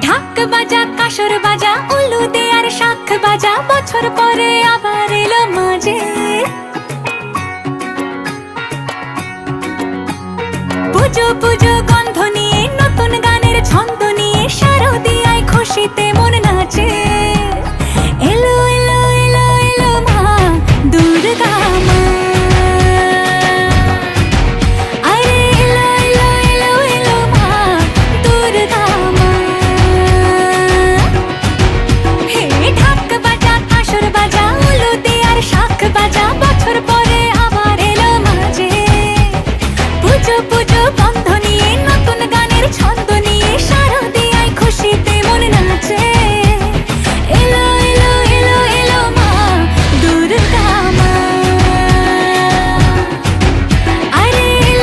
ঢাক বাজা কাসর বাজা উলু দে আর শাখ বাজা, বছর পরে আবার এলো মাঝে। পুজো পুজো গন্ধ নিয়ে নতুন গানের ছন্দ নিয়ে শারদিয়ায় খুশিতে মন নাচে। এলো এলো এলো এলো মা দুর্গা মা, আরে এলো এলো এলো এলো মা দুর্গা মা। হে ঢাক বাজা কাসর বাজা উলু দে আর শাখ বাজা, বছর পরে আবার এলো মাঝে। পুজো পুজো